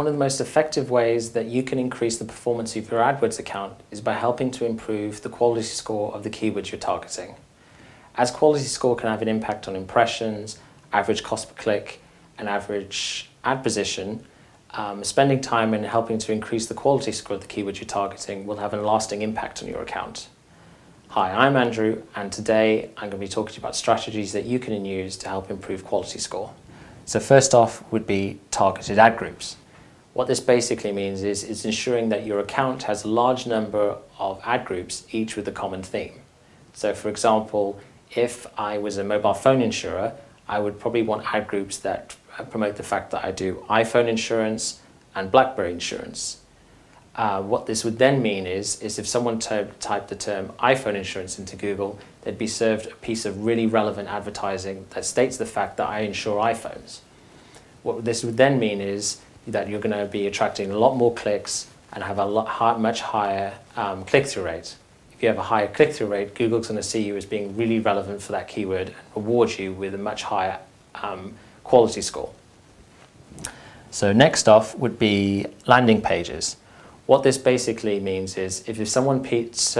one of the most effective ways that you can increase the performance of your AdWords account is by helping to improve the quality score of the keywords you're targeting. As quality score can have an impact on impressions, average cost per click, and average ad position, spending time in helping to increase the quality score of the keywords you're targeting will have a lasting impact on your account. Hi, I'm Andrew, and today I'm going to be talking to you about strategies that you can use to help improve quality score. So first off would be targeted ad groups. What this basically means is it's ensuring that your account has a large number of ad groups, each with a common theme. So for example, if I was a mobile phone insurer, I would probably want ad groups that promote the fact that I do iPhone insurance and BlackBerry insurance. What this would then mean is if someone typed the term iPhone insurance into Google, they'd be served a piece of really relevant advertising that states the fact that I insure iPhones. What this would then mean is that you're going to be attracting a lot more clicks and have a much higher click-through rate. If you have a higher click-through rate, Google's going to see you as being really relevant for that keyword and reward you with a much higher quality score. So next off would be landing pages. What this basically means is if someone clicks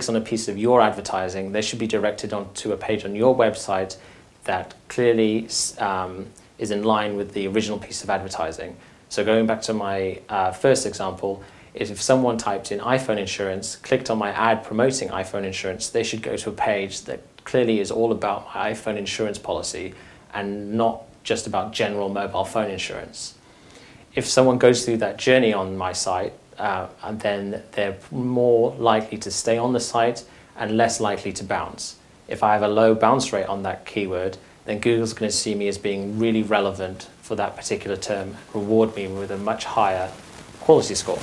on a piece of your advertising, they should be directed onto a page on your website that clearly is in line with the original piece of advertising. So going back to my first example, is if someone typed in iPhone insurance, clicked on my ad promoting iPhone insurance, they should go to a page that clearly is all about my iPhone insurance policy and not just about general mobile phone insurance. If someone goes through that journey on my site, then they're more likely to stay on the site and less likely to bounce. If I have a low bounce rate on that keyword, then Google's going to see me as being really relevant for that particular term, reward me with a much higher quality score.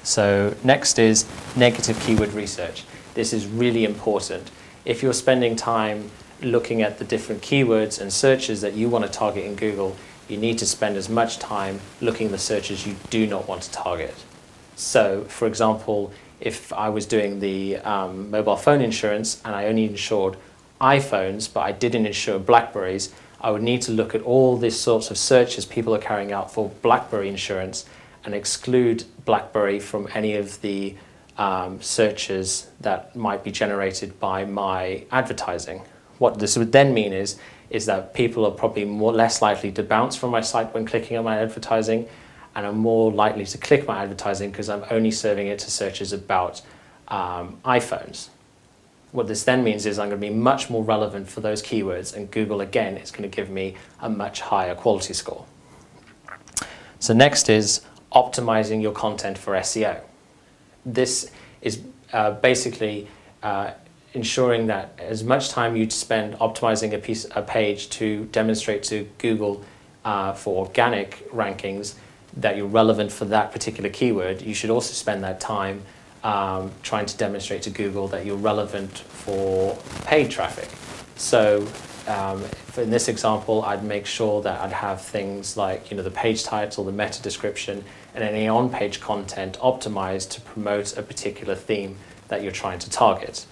So next is negative keyword research. This is really important. If you're spending time looking at the different keywords and searches that you want to target in Google, you need to spend as much time looking at the searches you do not want to target. So, for example, if I was doing the mobile phone insurance and I only insured iPhones, but I didn't insure BlackBerries, I would need to look at all these sorts of searches people are carrying out for BlackBerry insurance and exclude BlackBerry from any of the searches that might be generated by my advertising. What this would then mean is that people are probably less likely to bounce from my site when clicking on my advertising and are more likely to click my advertising because I'm only serving it to searches about iPhones. What this then means is I'm going to be much more relevant for those keywords, and Google again is going to give me a much higher quality score. So next is optimizing your content for SEO. This is basically ensuring that as much time you spend optimizing a page to demonstrate to Google for organic rankings that you're relevant for that particular keyword, you should also spend that time trying to demonstrate to Google that you're relevant for paid traffic. So in this example, I'd make sure that I'd have things like the page title, the meta description, and any on-page content optimized to promote a particular theme that you're trying to target.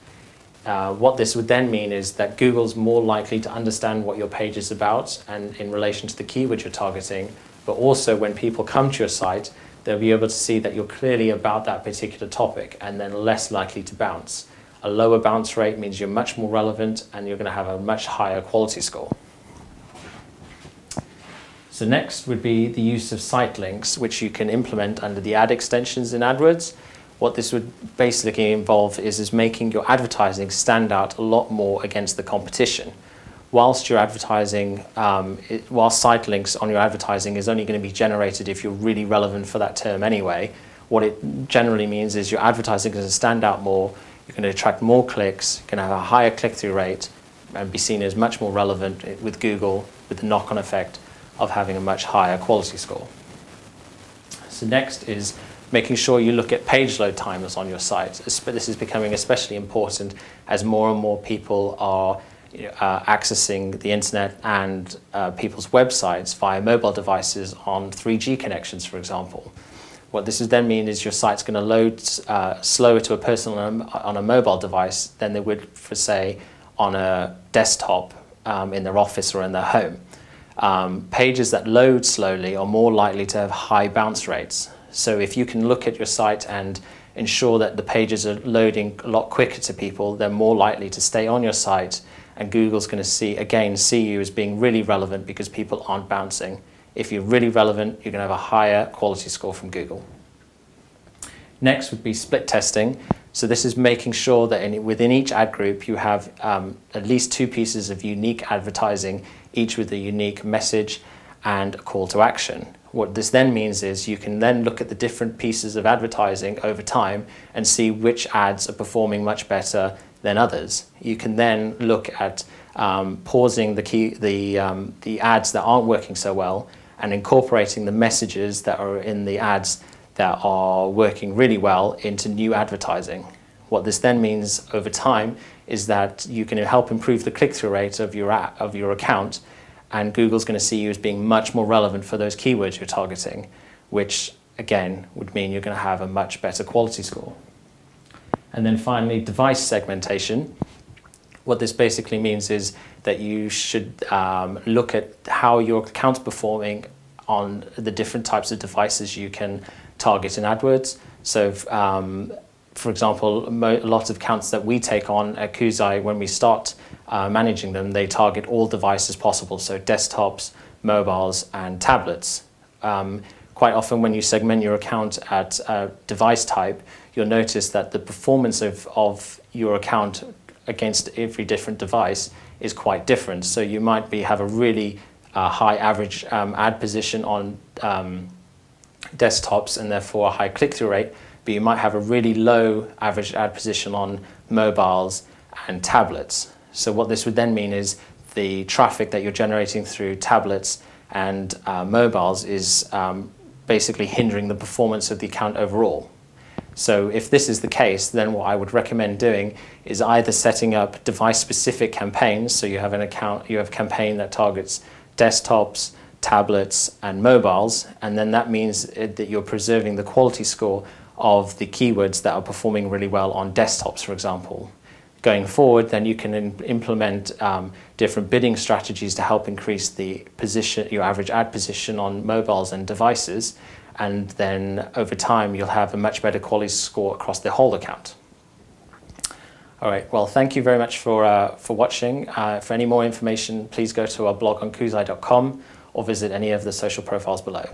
What this would then mean is that Google's more likely to understand what your page is about and in relation to the keyword you're targeting, but also when people come to your site, they'll be able to see that you're clearly about that particular topic and then less likely to bounce. A lower bounce rate means you're much more relevant and you're going to have a much higher quality score. So next would be the use of site links, which you can implement under the ad extensions in AdWords. What this would basically involve is making your advertising stand out a lot more against the competition. Whilst your advertising, whilst site links on your advertising is only going to be generated if you're really relevant for that term anyway, what it generally means is your advertising is going to stand out more, you're going to attract more clicks, you're going to have a higher click-through rate, and be seen as much more relevant with Google, with the knock-on effect of having a much higher quality score. So next is making sure you look at page load timers on your site. This is becoming especially important as more and more people are accessing the internet and people's websites via mobile devices on 3G connections, for example. What this would then mean is your site's going to load slower to a person on a mobile device than they would, for say, on a desktop in their office or in their home. pages that load slowly are more likely to have high bounce rates. So if you can look at your site and ensure that the pages are loading a lot quicker to people, they're more likely to stay on your site, and Google's going to see you as being really relevant because people aren't bouncing. If you're really relevant, you're going to have a higher quality score from Google. Next would be split testing. So this is making sure that within each ad group you have at least 2 pieces of unique advertising, each with a unique message and a call to action. What this then means is you can then look at the different pieces of advertising over time and see which ads are performing much better than others. You can then look at pausing the ads that aren't working so well and incorporating the messages that are in the ads that are working really well into new advertising. What this then means over time is that you can help improve the click-through rate of your account, and Google's going to see you as being much more relevant for those keywords you're targeting, which again would mean you're going to have a much better quality score. And then finally, device segmentation. What this basically means is that you should look at how your account's performing on the different types of devices you can target in AdWords. So for example, a lot of accounts that we take on at Koozai, when we start managing them, they target all devices possible, so desktops, mobiles and tablets. Quite often when you segment your account at device type, you'll notice that the performance of your account against every different device is quite different. So you might have a really high average ad position on desktops and therefore a high click-through rate, but you might have a really low average ad position on mobiles and tablets. So what this would then mean is the traffic that you're generating through tablets and mobiles is basically hindering the performance of the account overall. So if this is the case, then what I would recommend doing is either setting up device-specific campaigns, so you have a campaign that targets desktops, tablets and mobiles, and then that means that you're preserving the quality score of the keywords that are performing really well on desktops, for example. Going forward, then you can implement different bidding strategies to help increase the position, your average ad position on mobiles and devices, and then over time you'll have a much better quality score across the whole account. All right, well, thank you very much for watching. For any more information, please go to our blog on koozai.com or visit any of the social profiles below.